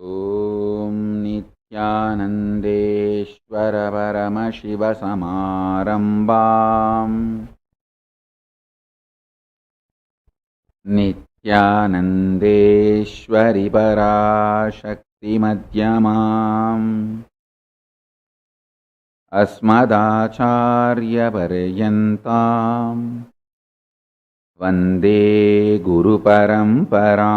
ॐ नित्यानन्देश्वर परमशिवसमारम्भाम् नित्यानन्देश्वरि पराशक्तिमध्यमाम् अस्मदाचार्यपर्यन्ताम् वन्दे गुरुपरम्पराम्.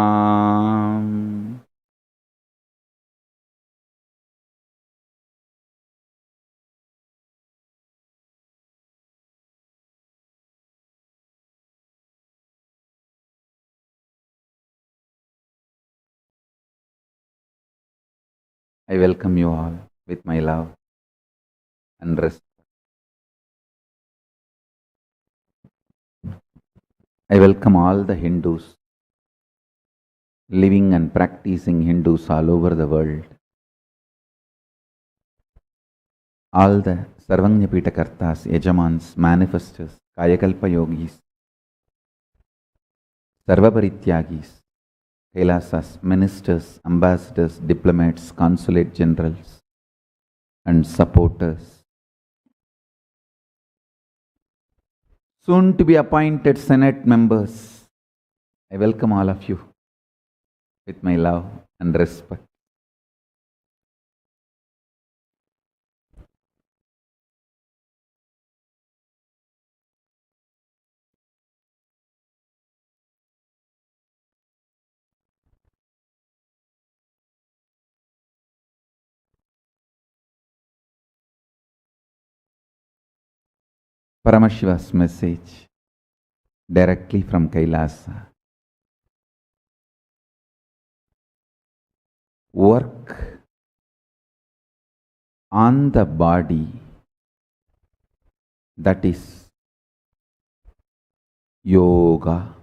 I welcome you all with my love and respect. I welcome all the Hindus, living and practicing Hindus all over the world. All the Sarvanyapita Kartas, Yajamans, Manifestors, Kayakalpa Yogis, Sarvaparityagis, KAILASAs, ministers, ambassadors, diplomats, consulate generals, and supporters. Soon to be appointed Senate members. I welcome all of you with my love and respect. PARAMASHIVA'S message directly from KAILASA. Work on the body, that is yoga.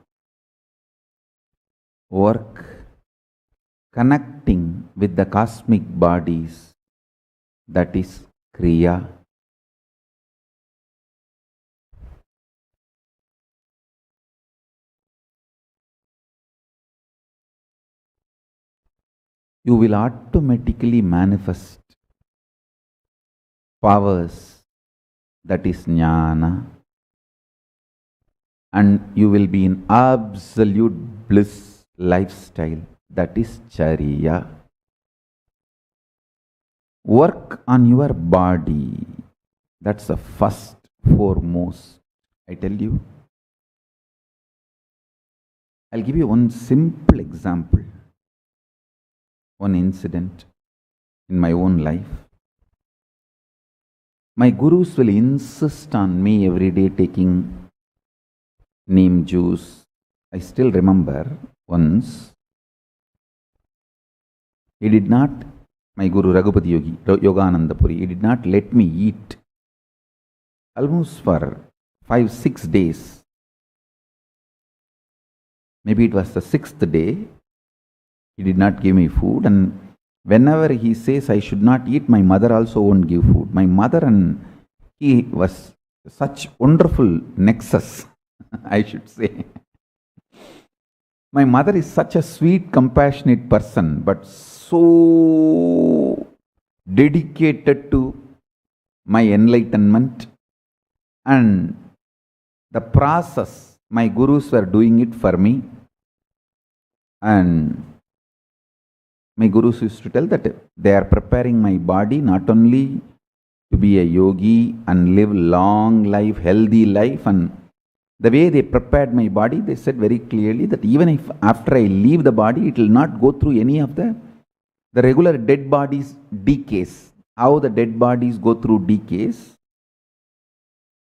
Work connecting with the cosmic bodies, that is KRIYA. You will automatically manifest powers, that is JNANA, and you will be in absolute bliss lifestyle, that is CHARYA. Work on your body, that's the first foremost. I tell you, I'll give you one simple example. One incident in my own life. My gurus will insist on me every day taking NEEM juice. I still remember once, he did not, my Guru Raghupati Yogi, Yogananda Puri, he did not let me eat almost for 5-6 days. Maybe it was the 6th day. He did not give me food, and whenever he says I should not eat, my mother also won't give food. My mother and he was such wonderful nexus, I should say. My mother is such a sweet, compassionate person, but so dedicated to my enlightenment and the process. My gurus were doing it for me, and my gurus used to tell that they are preparing my body not only to be a yogi and live long life, healthy life, and the way they prepared my body, they said very clearly that even if after I leave the body, it will not go through any of the regular dead bodies decays. How the dead bodies go through decays,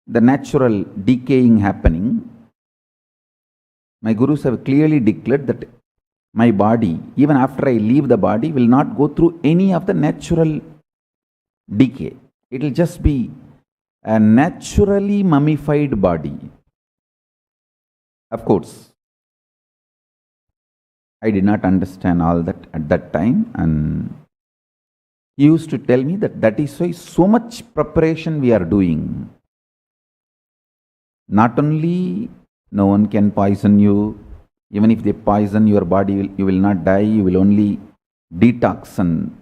the natural decaying happening. My gurus have clearly declared that my body, even after I leave the body, will not go through any of the natural decay. It will just be a naturally mummified body. Of course, I did not understand all that at that time, and he used to tell me that that is why so much preparation we are doing. Not only no one can poison you, even if they poison your body, you will not die, you will only detox and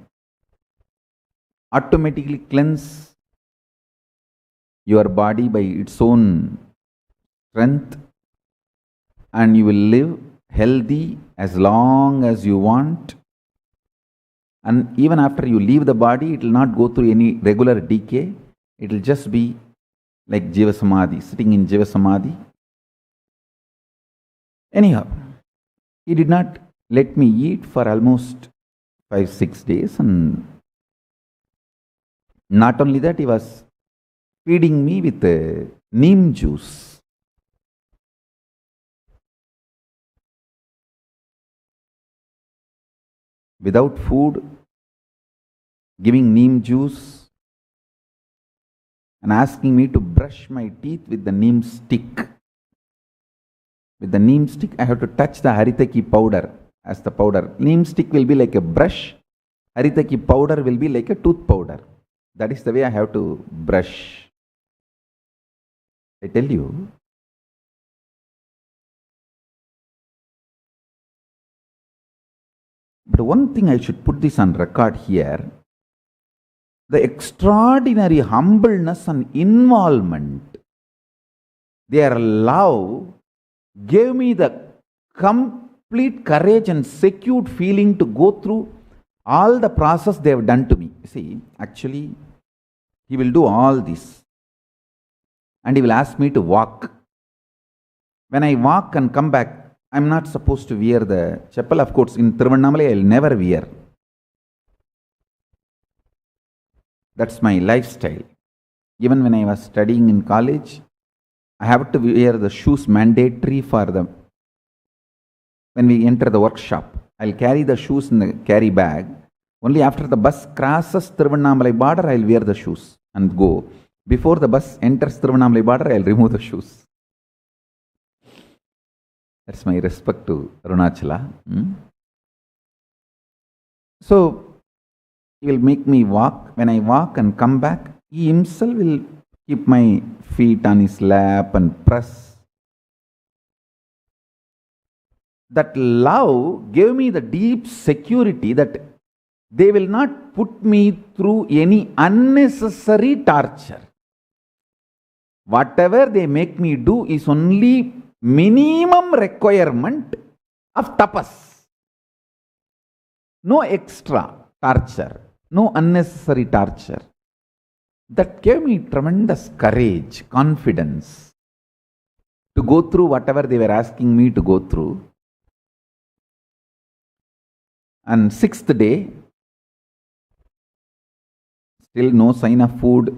automatically cleanse your body by its own strength, and you will live healthy as long as you want. And even after you leave the body, it will not go through any regular decay. It will just be like Jiva Samadhi, sitting in Jiva Samadhi. Anyhow, he did not let me eat for almost 5-6 days, and not only that, he was feeding me with neem juice. Without food, giving neem juice and asking me to brush my teeth with the neem stick. With the neem stick, I have to touch the haritaki powder as the powder. Neem stick will be like a brush. Haritaki powder will be like a tooth powder. That is the way I have to brush. I tell you, but one thing I should put this on record here, the extraordinary humbleness and involvement, their love gave me the complete courage and secure feeling to go through all the process they have done to me. See, actually, he will do all this and he will ask me to walk. When I walk and come back, I'm not supposed to wear the chappal. Of course, in Tiruvannamalai, I'll never wear. That's my lifestyle. Even when I was studying in college, I have to wear the shoes mandatory for when we enter the workshop. I'll carry the shoes in the carry bag. Only after the bus crosses Tiruvannamalai border, I'll wear the shoes and go. Before the bus enters Tiruvannamalai border, I'll remove the shoes. That's my respect to Arunachala. So, he will make me walk. When I walk and come back, he himself will keep my feet on his lap and press. That love gave me the deep security that they will not put me through any unnecessary torture. Whatever they make me do is only minimum requirement of tapas. No extra torture, no unnecessary torture. That gave me tremendous courage, confidence to go through whatever they were asking me to go through. And 6th day, still no sign of food.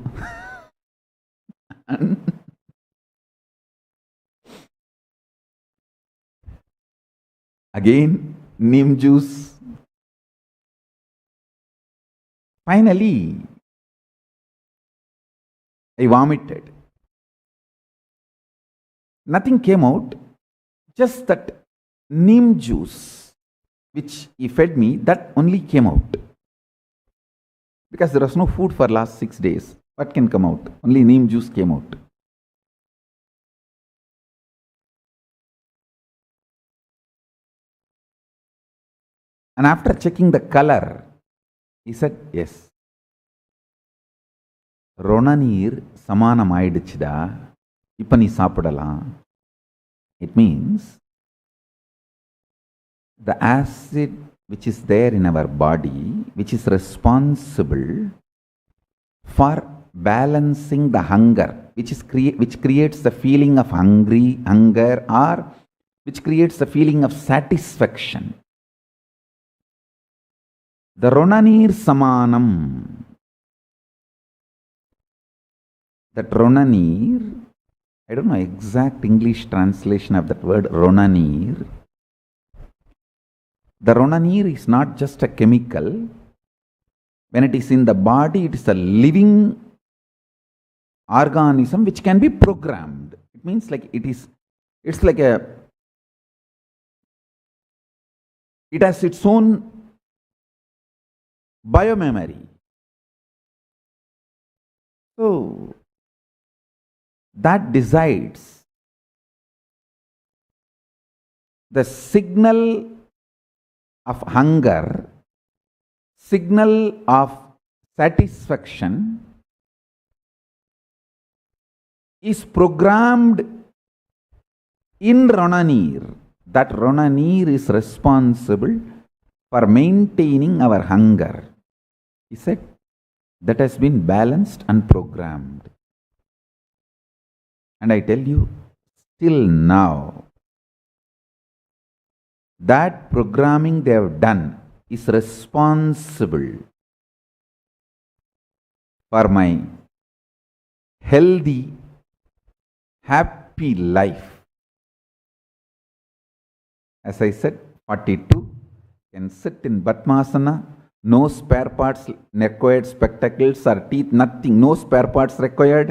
Again, neem juice. Finally, I vomited. Nothing came out, just that neem juice, which he fed me, that only came out. Because there was no food for last 6 days. What can come out? Only neem juice came out. And after checking the color, he said, yes. Ronanir samanam aidichida. Ipa nee saapidala. It means the acid which is there in our body, which is responsible for balancing the hunger, which creates the feeling of hunger, or which creates the feeling of satisfaction. The Ronanir Samanam. That Ronanir, I don't know exact English translation of that word Ronanir. The Ronanir is not just a chemical. When it is in the body, it is a living organism which can be programmed. It means like it has its own biomemory. So, that decides the signal of hunger signal of satisfaction is programmed in Ronaneer. That Ronaneer is responsible for maintaining our hunger. He said that has been balanced and programmed. And I tell you, still now, that programming they have done is responsible for my healthy, happy life. As I said, 42 can sit in Padmasana, no spare parts required, spectacles or teeth, nothing, no spare parts required,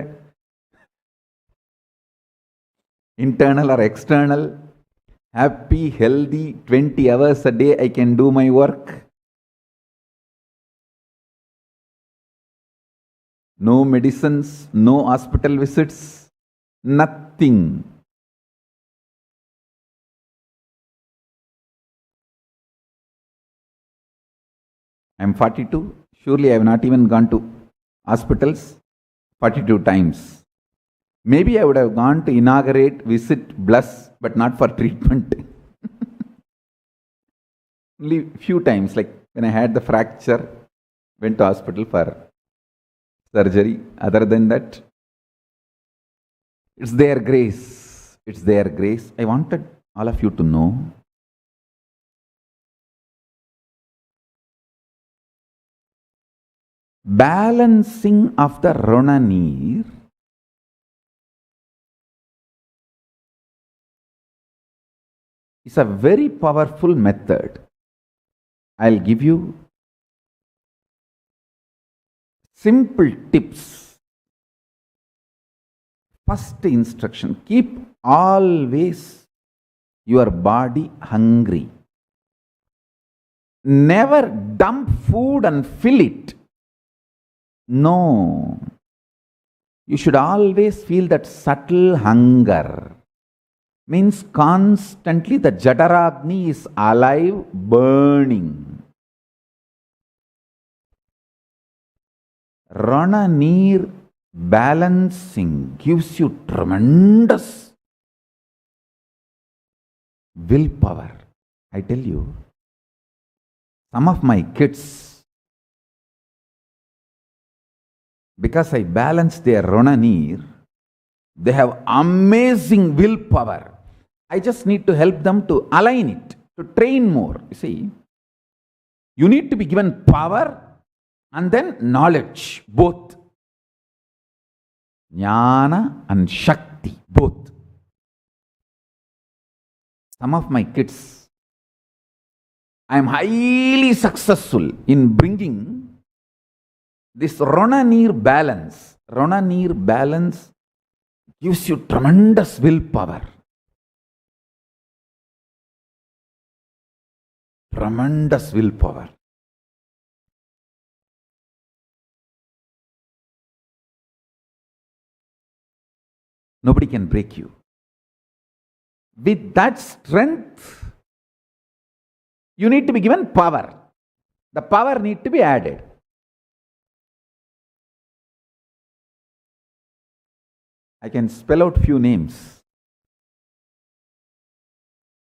internal or external, happy, healthy, 20 hours a day I can do my work. No medicines, no hospital visits, nothing. I am 42. Surely I have not even gone to hospitals 42 times. Maybe I would have gone to inaugurate, visit, bless, but not for treatment. Only few times, like when I had the fracture, went to hospital for surgery. Other than that, it's their grace. It's their grace. I wanted all of you to know balancing of the Ronaneer is a very powerful method. I'll give you simple tips. First instruction, keep always your body hungry. Never dump food and fill it. No. You should always feel that subtle hunger. Means constantly the Jadaragni is alive, burning. Ronaneer balancing gives you tremendous willpower. I tell you, some of my kids, because I balance their Ronaneer, they have amazing willpower. I just need to help them to align it, to train more. You see, you need to be given power and then knowledge, both. Jnana and Shakti, both. Some of my kids, I am highly successful in bringing this Ronaneer balance. Ronaneer balance gives you tremendous willpower. Tremendous willpower. Nobody can break you. With that strength, you need to be given power. The power need to be added. I can spell out few names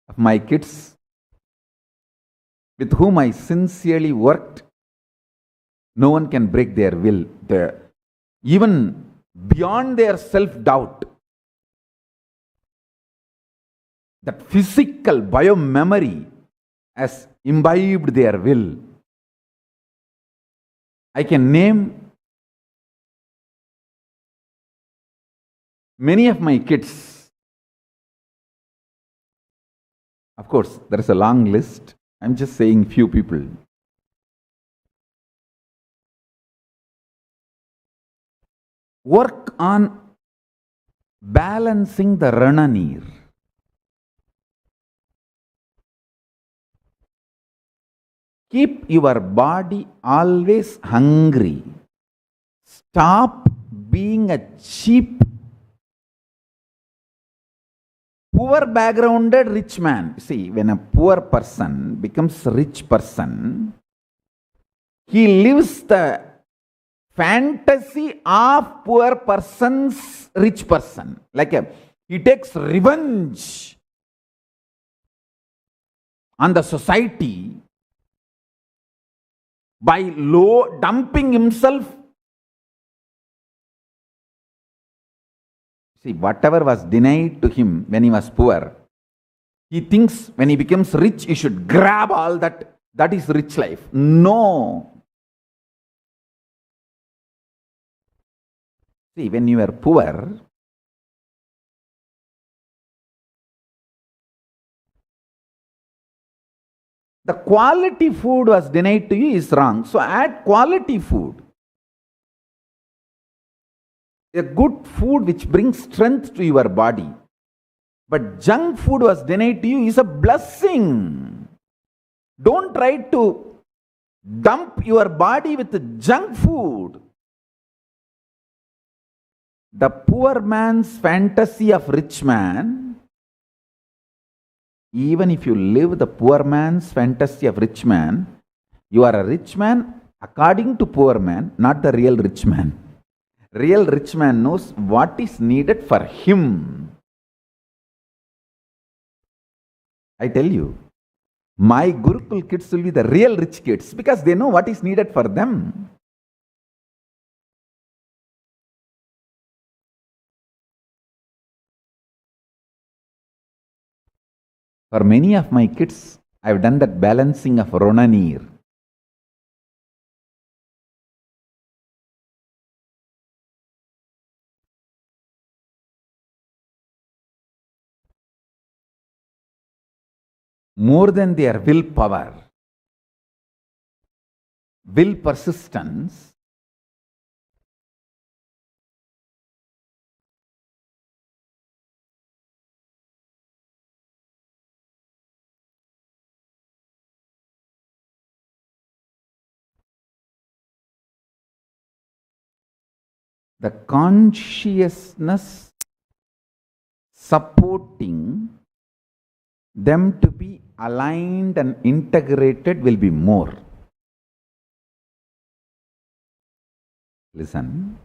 of my kids with whom I sincerely worked. No one can break their will. Even beyond their self-doubt, that physical biomemory has imbibed their will. I can name many of my kids. Of course, there is a long list. I'm just saying few people. Work on balancing the Ronaneer. Keep your body always hungry. Stop being a cheap, poor backgrounded rich man. See, when a poor person becomes a rich person, he lives the fantasy of poor person's rich person. He takes revenge on the society by dumping himself. See, whatever was denied to him when he was poor, he thinks when he becomes rich, he should grab all that. That is rich life. No. See, when you are poor, the quality food was denied to you is wrong. So add quality food. A good food which brings strength to your body. But junk food was denied to you is a blessing. Don't try to dump your body with junk food. The poor man's fantasy of rich man, even if you live the poor man's fantasy of rich man, you are a rich man according to poor man, not the real rich man. Real rich man knows what is needed for him. I tell you, my Gurukul kids will be the real rich kids because they know what is needed for them. For many of my kids, I have done that balancing of Ronanir. More than their willpower, will persistence, the consciousness supporting them to be aligned and integrated will be more. Listen,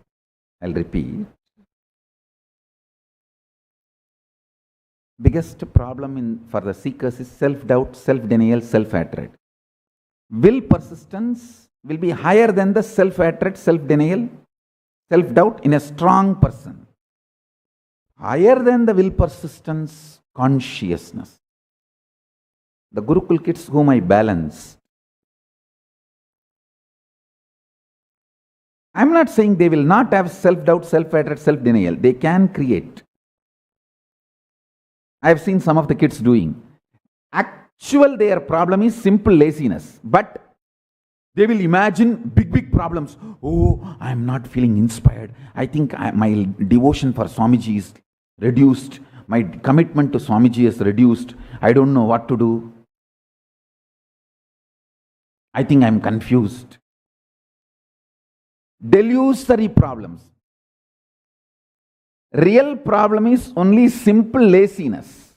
I'll repeat. Biggest problem for the seekers is self-doubt, self-denial, self-hatred. Will persistence will be higher than the self-hatred, self-denial, self-doubt in a strong person. Higher than the will persistence, consciousness. The Gurukul kids whom I balance, I'm not saying they will not have self-doubt, self-hatred, self-denial. They can create. I have seen some of the kids doing. Their problem is simple laziness. But they will imagine big problems. Oh, I am not feeling inspired. I think my devotion for Swamiji is reduced. My commitment to Swamiji is reduced. I don't know what to do. I think I am confused. Delusory problems. Real problem is only simple laziness.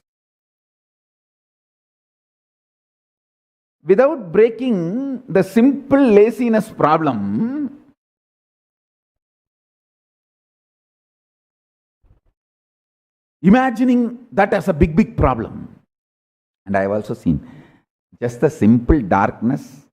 Without breaking the simple laziness problem, imagining that as a big problem. And I have also seen just the simple darkness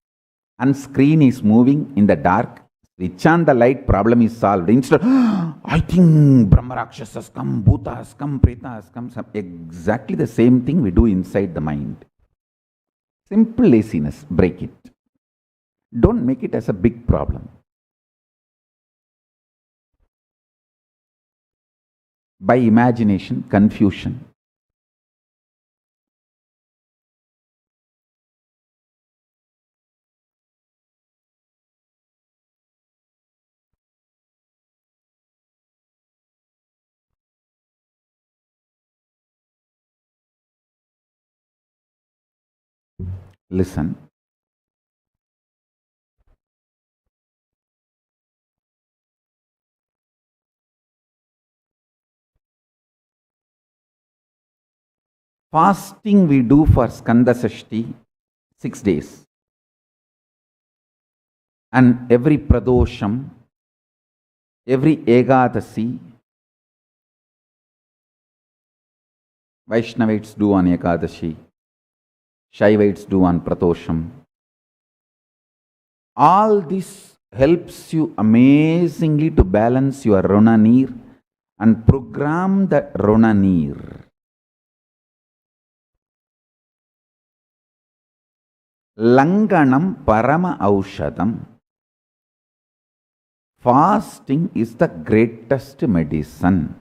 and screen is moving in the dark. Switch on the light, problem is solved. Instead, I think Brahma Rakshas has come, Bhuta has come, Preta has come. Exactly the same thing we do inside the mind. Simple laziness, break it. Don't make it as a big problem. By imagination, confusion. Listen. Fasting we do for Skanda Sashti, 6 days. And every pradosham, every Ekadasi, Vaishnavites do on Ekadashi, Shaivites do on Pradosham. All this helps you amazingly to balance your Runanir and program the Runanir. Langanam Parama Aushadam. Fasting is the greatest medicine.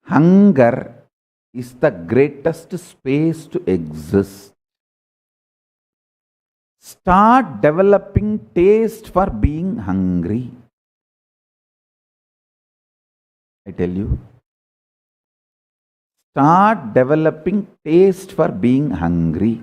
Hunger is the greatest space to exist. Start developing taste for being hungry. I tell you. Start developing taste for being hungry.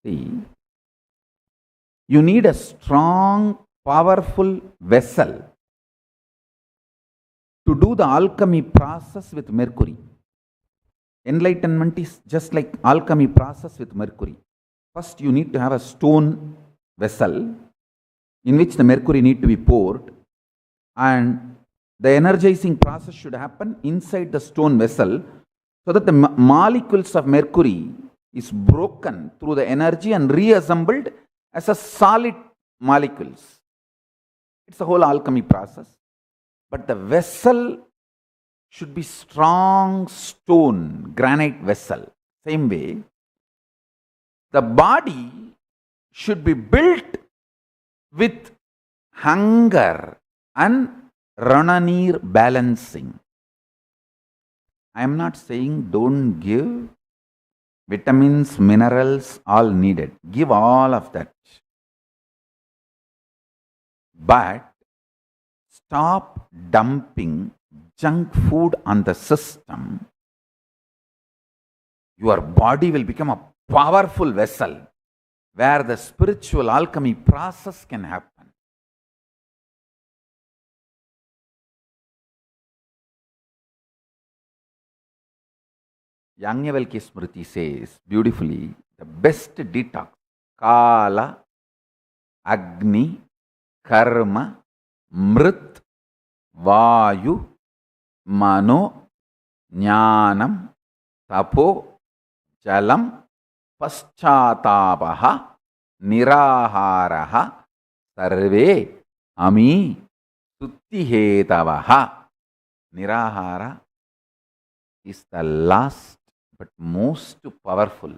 See, you need a strong, powerful vessel to do the alchemy process with mercury. Enlightenment is just like alchemy process with mercury. First, you need to have a stone vessel in which the mercury need to be poured, and the energizing process should happen inside the stone vessel so that the molecules of mercury is broken through the energy and reassembled as a solid molecules. It's a whole alchemy process. But the vessel should be strong stone, granite vessel. Same way, the body should be built with hunger and Runanir balancing. I am not saying don't give vitamins, minerals, all needed. Give all of that. But stop dumping junk food on the system. Your body will become a powerful vessel where the spiritual alchemy process can happen. Yajnavalkya Smriti says beautifully, the best detox, Kala, Agni, Karma, Mrit, Vayu, Mano, Jnanam, Tapo, Jalam, Paschatapaha, Niraharaha, Sarve, Ami, Suttihetabaha. Nirahara is the last but most powerful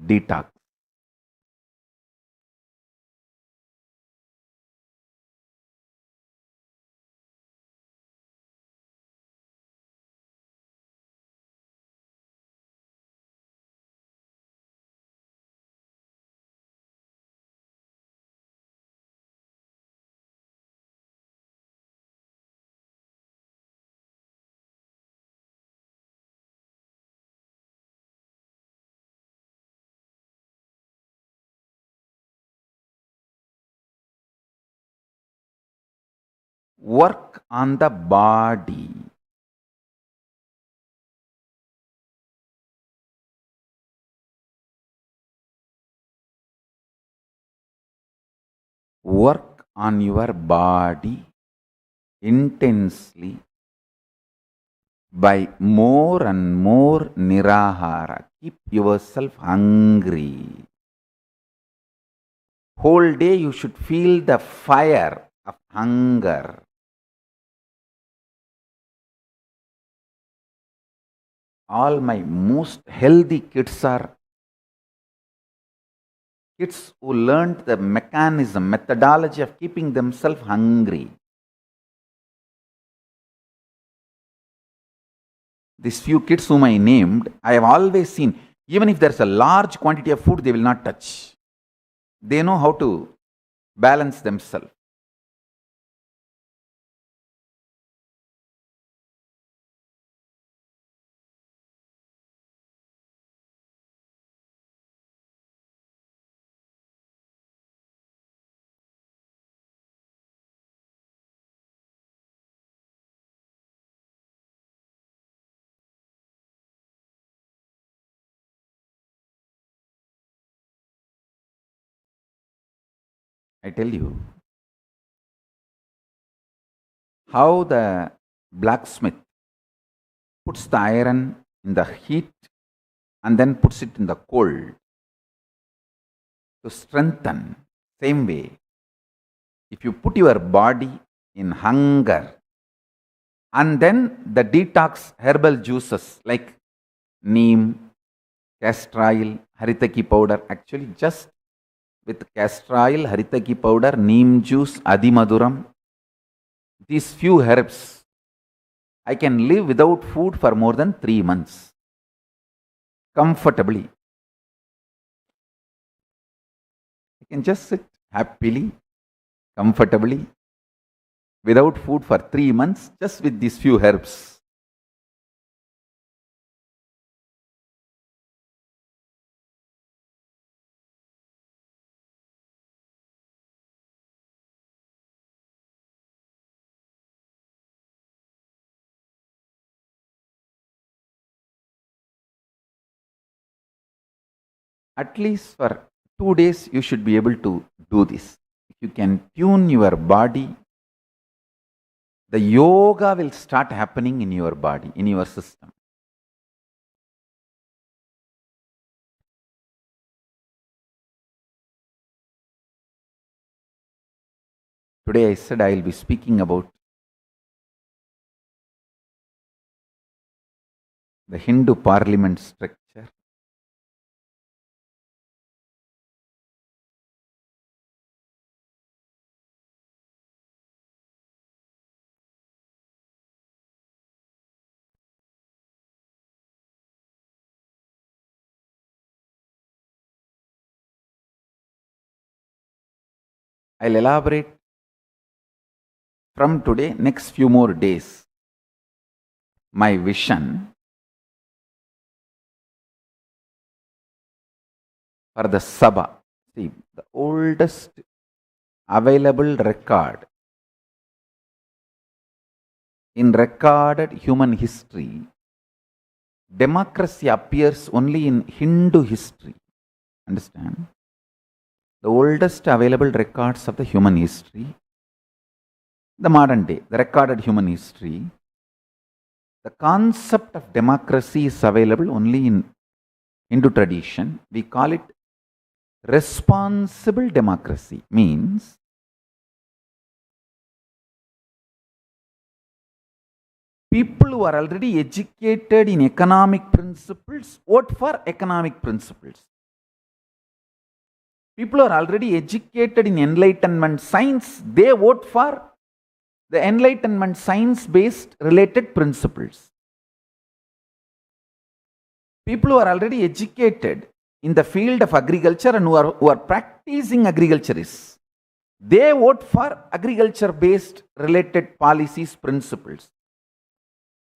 detox. Work on the body. Work on your body intensely by more and more nirahara. Keep yourself hungry. Whole day you should feel the fire of hunger. All my most healthy kids are kids who learned the mechanism, methodology of keeping themselves hungry. These few kids whom I named, I have always seen, even if there's a large quantity of food, they will not touch. They know how to balance themselves. I tell you how the blacksmith puts the iron in the heat and then puts it in the cold to strengthen. Same way, if you put your body in hunger and then the detox herbal juices like neem, castor oil, haritaki powder, actually just with castor oil, haritaki powder, neem juice, adimaduram, these few herbs, I can live without food for more than 3 months comfortably. I can just sit happily, comfortably, without food for 3 months, just with these few herbs. At least for 2 days, you should be able to do this. If you can tune your body, the yoga will start happening in your body, in your system. Today I said I will be speaking about the Hindu parliament structure. I'll elaborate from today, next few more days, my vision for the Sabha. See, the oldest available record in recorded human history, democracy appears only in Hindu history. Understand? The oldest available records of the human history, the modern day, the recorded human history, the concept of democracy is available only in Hindu tradition. We call it responsible democracy. Means people who are already educated in economic principles vote for economic principles. People who are already educated in enlightenment science, they vote for the enlightenment science-based related principles. People who are already educated in the field of agriculture and who are practicing agriculturists, they vote for agriculture-based related policies, principles.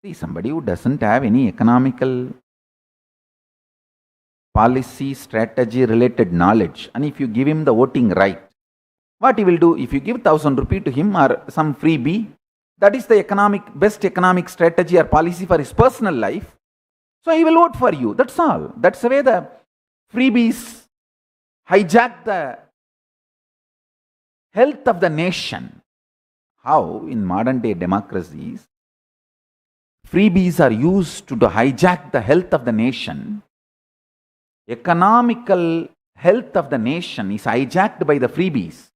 See, somebody who doesn't have any economical policy, strategy related knowledge, and if you give him the voting right, what he will do? If you give 1,000 rupees to him or some freebie, that is the best economic strategy or policy for his personal life, so he will vote for you. That's all. That's the way the freebies hijack the health of the nation. How in modern day democracies, freebies are used to hijack the health of the nation. Economical health of the nation is hijacked by the freebies.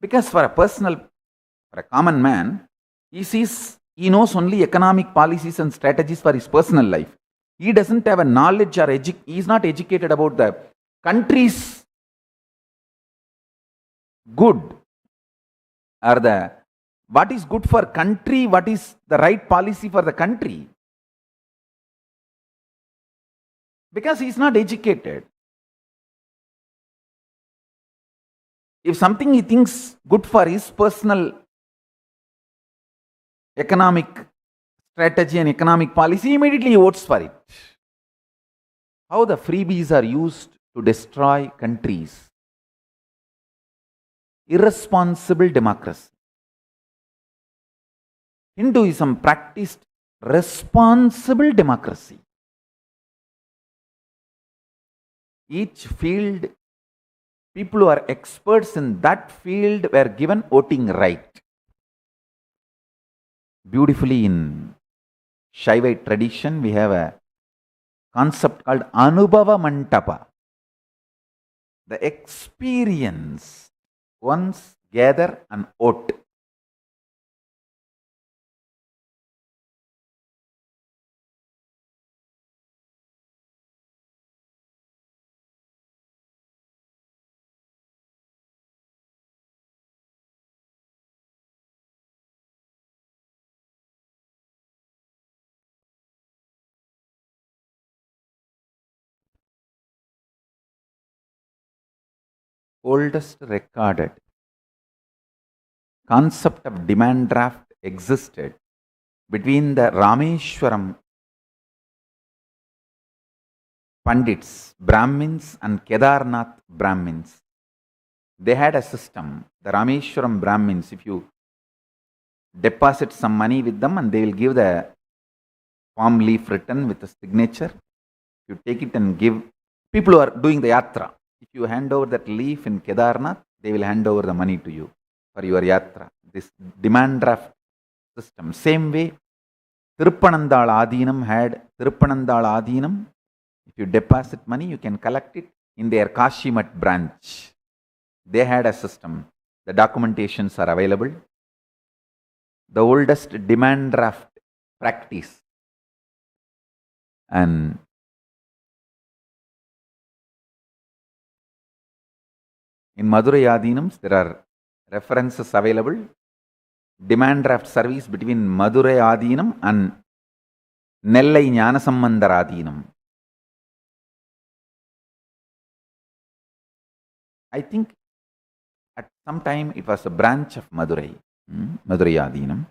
Because for a common man, he knows only economic policies and strategies for his personal life. He doesn't have a knowledge or he is not educated about the country's good or what is good for country, what is the right policy for the country. Because he is not educated. If something he thinks good for his personal economic strategy and economic policy, immediately he votes for it. How the freebies are used to destroy countries. Irresponsible democracy. Hinduism practiced responsible democracy. Each field People who are experts in that field were given voting right. Beautifully in Shaivite tradition, we have a concept called Anubhava Mantapa. The experience ones gather and vote. Oldest recorded concept of demand draft existed between the Rameshwaram Pandits, Brahmins, and Kedarnath Brahmins. They had a system. The Rameshwaram Brahmins, if you deposit some money with them and they will give the palm leaf written with a signature, you take it and give people who are doing the yatra. If you hand over that leaf in Kedarnath, they will hand over the money to you for your yatra. This demand draft system. Same way, Tiruppanandal Adinam had Tiruppanandal Adinam. If you deposit money, you can collect it in their Kashimat branch. They had a system. The documentations are available. The oldest demand draft practice. And in Madurai Adinams, there are references available. Demand draft service between Madurai Adinam and Nellai Gnanasamandar Adinam. I think at some time it was a branch of Madurai, Madurai Adinam.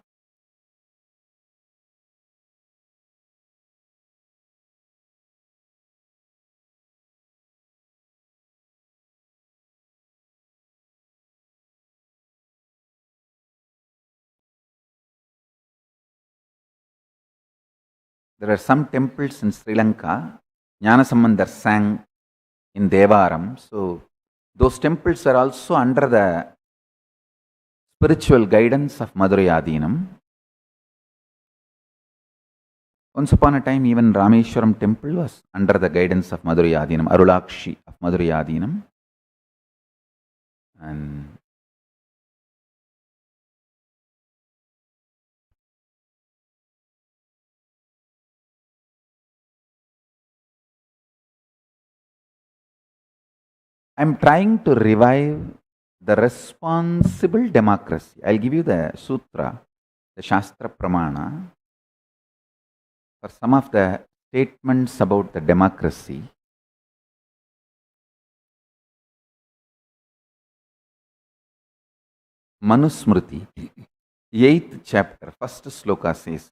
There are some temples in Sri Lanka. Gnanasamandar sang in Devaram. So those temples are also under the spiritual guidance of Madurai Adinam. Once upon a time, even Rameshwaram temple was under the guidance of Madurai Adinam, Arulakshi of Madurai Adinam. And I'm trying to revive the responsible democracy. I'll give you the sutra, the Shastra Pramana, for some of the statements about the democracy. Manusmriti, 8th chapter, first sloka says,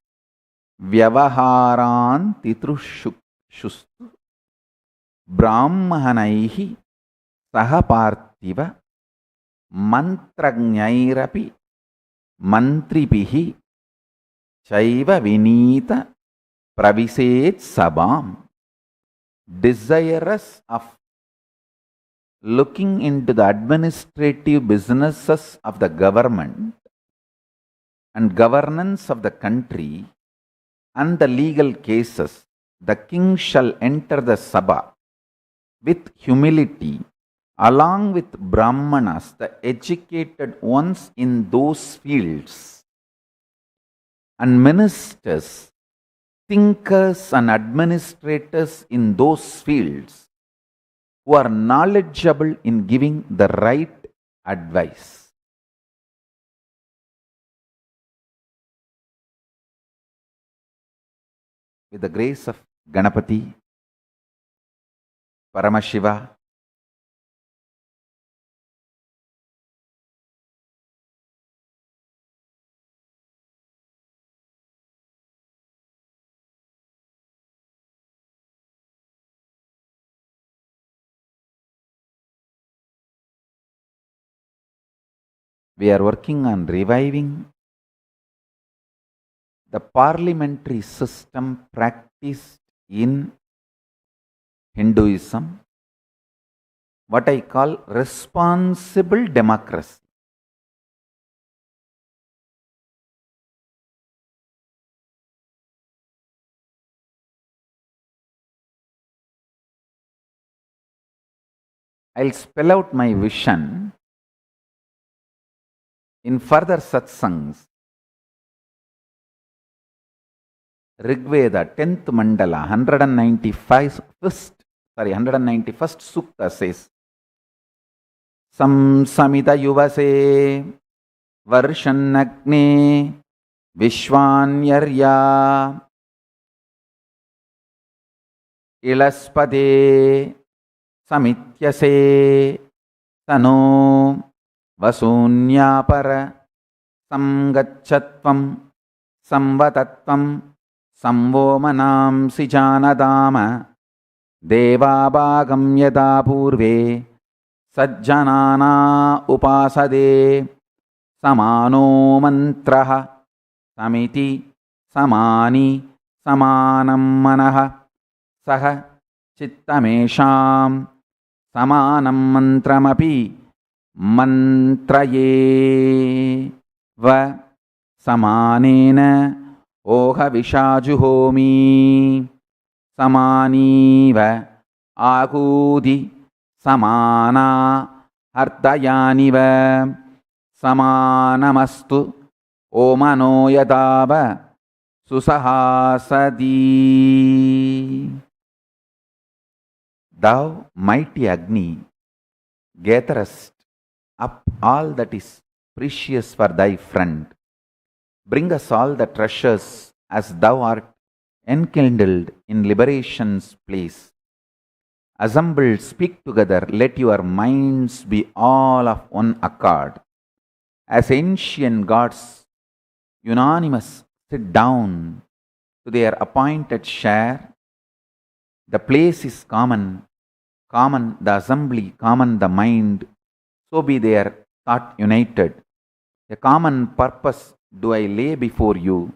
Vyavaharan titrushustu brahmanaihi sahapartiva mantragnairapi mantripihi chaiva vinita praviset sabam, desirous of looking into the administrative businesses of the government and governance of the country and the legal cases, the king shall enter the sabha with humility along with brahmanas, the educated ones in those fields, and ministers, thinkers and administrators in those fields who are knowledgeable in giving the right advice. With the grace of Ganapati, Paramashiva, we are working on reviving the parliamentary system practiced in Hinduism what I call responsible democracy. I'll spell out my vision in further satsangs. Rigveda, 10th Mandala, 191st Sukta says, Samsamita yuvase varshannagne vishwanyarya ilaspade samityase tano vasunyapara samgachatvam samvatatvam samvomanamsi janadama devabhagam yada purve sajjanana upasade samano mantraha samiti samani samanam manaha saha chittamesham samanam mantramapi mantraye va samanena oha vishajuhomi samaniva agudi samana ardayaniva samanamastu omano yadava susahasadi. Thou, mighty Agni, gatherest up all that is precious for thy friend. Bring us all the treasures as thou art enkindled in liberation's place. Assembled, speak together, let your minds be all of one accord. As ancient gods, unanimous, sit down to their appointed share. The place is common, common the assembly, common the mind, so be their thought united. A common purpose do I lay before you,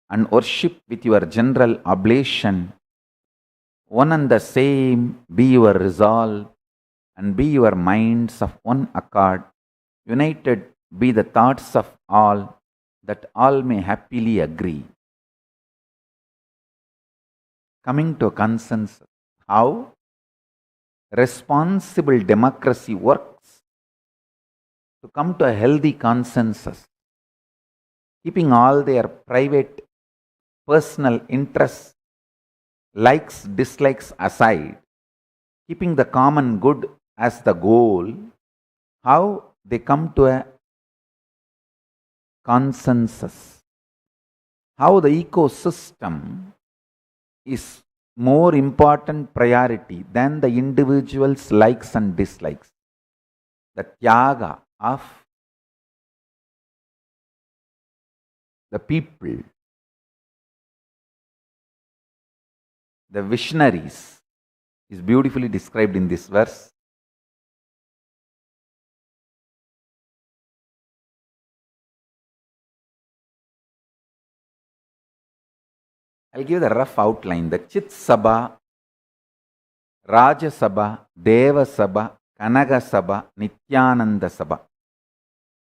and worship with your general oblation. One and the same be your resolve, and be your minds of one accord. United be the thoughts of all, that all may happily agree. Coming to a consensus, how responsible democracy works to come to a healthy consensus, keeping all their private, personal interests, likes, dislikes aside, keeping the common good as the goal, how they come to a consensus, how the ecosystem is more important priority than the individual's likes and dislikes. The tyaga of the people, the visionaries, is beautifully described in this verse. I'll give the rough outline. The Chit Sabha, Raja Sabha, Deva Sabha, Kanaga Sabha, Nityananda Sabha.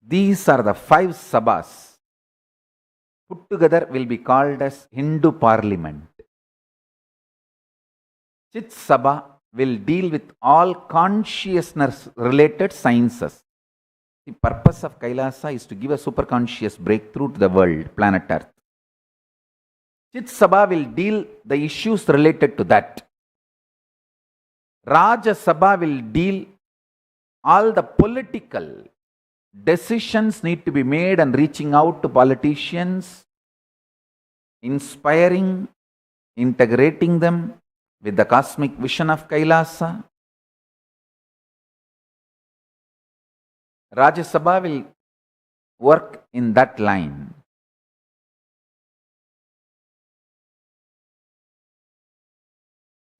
These are the 5 Sabhas. Put together will be called as Hindu Parliament. Chit Sabha will deal with all consciousness related sciences. The purpose of Kailasa is to give a superconscious breakthrough to the world, planet Earth. Chit Sabha will deal the issues related to that. Raja Sabha will deal all the political decisions need to be made and reaching out to politicians, inspiring, integrating them with the cosmic vision of Kailasa. Raja Sabha will work in that line.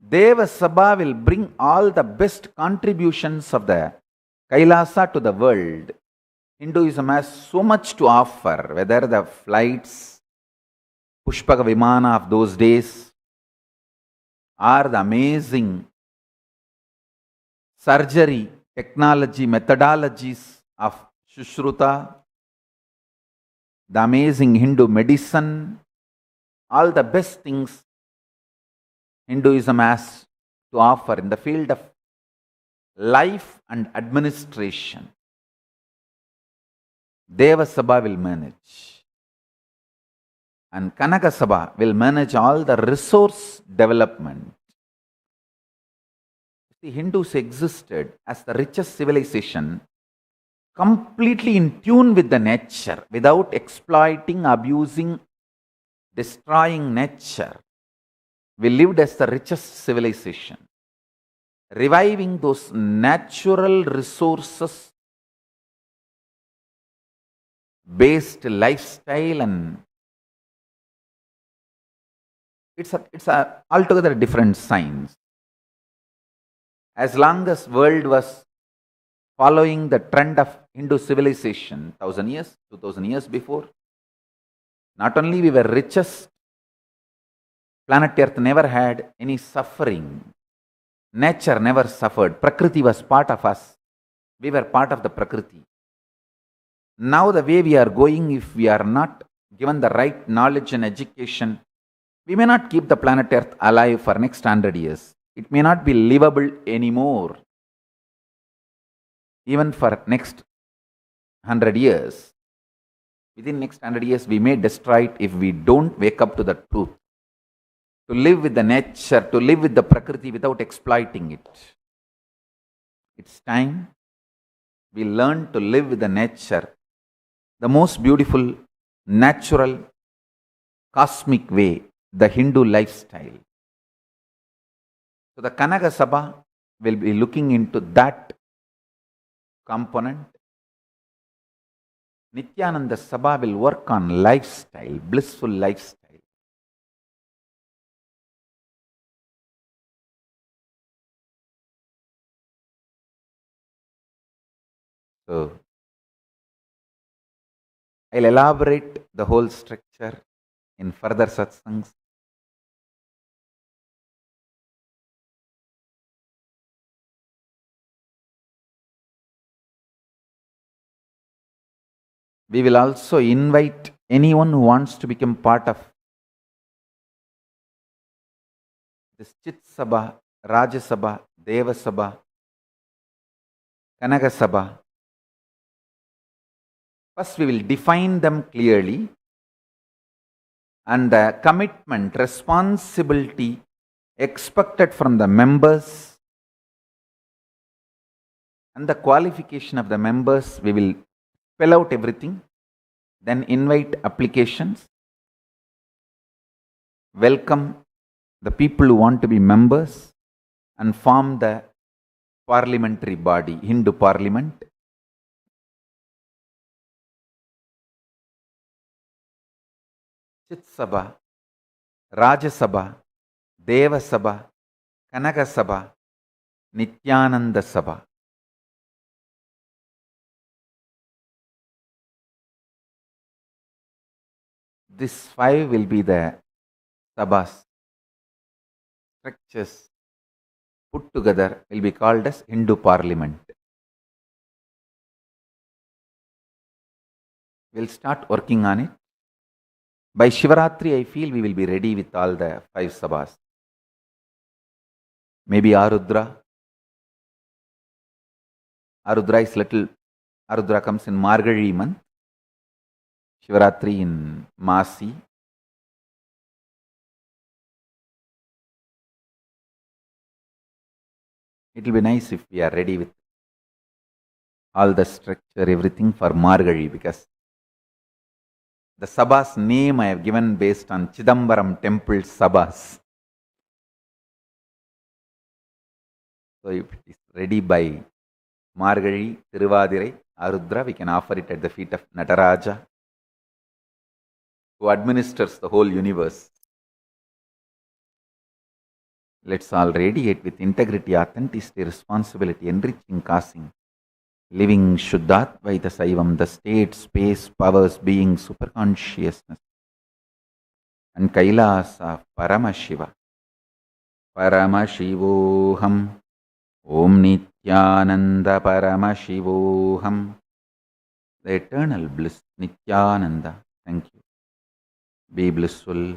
Deva Sabha will bring all the best contributions of the Kailasa to the world. Hinduism has so much to offer, whether the flights, Pushpaka Vimana of those days, or the amazing surgery, technology, methodologies of Shushruta, the amazing Hindu medicine, all the best things Hinduism has to offer in the field of life and administration. Deva Sabha will manage. And Kanaka Sabha will manage all the resource development. The Hindus existed as the richest civilization, completely in tune with the nature, without exploiting, abusing, destroying nature. We lived as the richest civilization, reviving those natural resources based lifestyle, and it's a altogether different science. As long as world was following the trend of Hindu civilization 1000 years, 2000 years before, not only we were richest, planet Earth never had any suffering. Nature never suffered. Prakriti was part of us. We were part of the Prakriti. Now the way we are going, if we are not given the right knowledge and education, we may not keep the planet Earth alive for next 100 years. It may not be livable anymore. Even for next 100 years. Within next 100 years, we may destroy it if we don't wake up to the truth. To live with the nature, to live with the Prakriti without exploiting it. It's time we learn to live with the nature, the most beautiful, natural, cosmic way, the Hindu lifestyle. So the Kanaka Sabha will be looking into that component. Nityananda Sabha will work on lifestyle, blissful lifestyle. So, I'll elaborate the whole structure in further satsangs. We will also invite anyone who wants to become part of this Chit Sabha, Raja Sabha, Deva Sabha, Kanaka Sabha. First, we will define them clearly, and the commitment, responsibility expected from the members and the qualification of the members. We will spell out everything, then invite applications, welcome the people who want to be members, and form the parliamentary body, Hindu Parliament. Chit Sabha, Raja Sabha, Deva Sabha, Kanaka Sabha, Nityananda Sabha. These 5 will be the sabhas. Structures put together will be called as Hindu Parliament. We'll start working on it. By Shivaratri, I feel we will be ready with all the 5 sabhas. Maybe Arudra. Arudra is little. Arudra comes in Margazhi month. Shivaratri in Masi. It will be nice if we are ready with all the structure, everything for Margazhi, because the Sabha's name I have given based on Chidambaram temple Sabhas. So if it is ready by Margazhi, Tiruvadirai, Arudra, we can offer it at the feet of Nataraja, who administers the whole universe. Let's all radiate with integrity, authenticity, responsibility, enriching, causing, living Shuddhatvaita Saivam, the state, space, powers, being, superconsciousness, and Kailasa, Paramashiva. Paramashivoham, Om Nitya. Nityananda Paramashivoham. The eternal bliss, Nityananda. Thank you. Be blissful.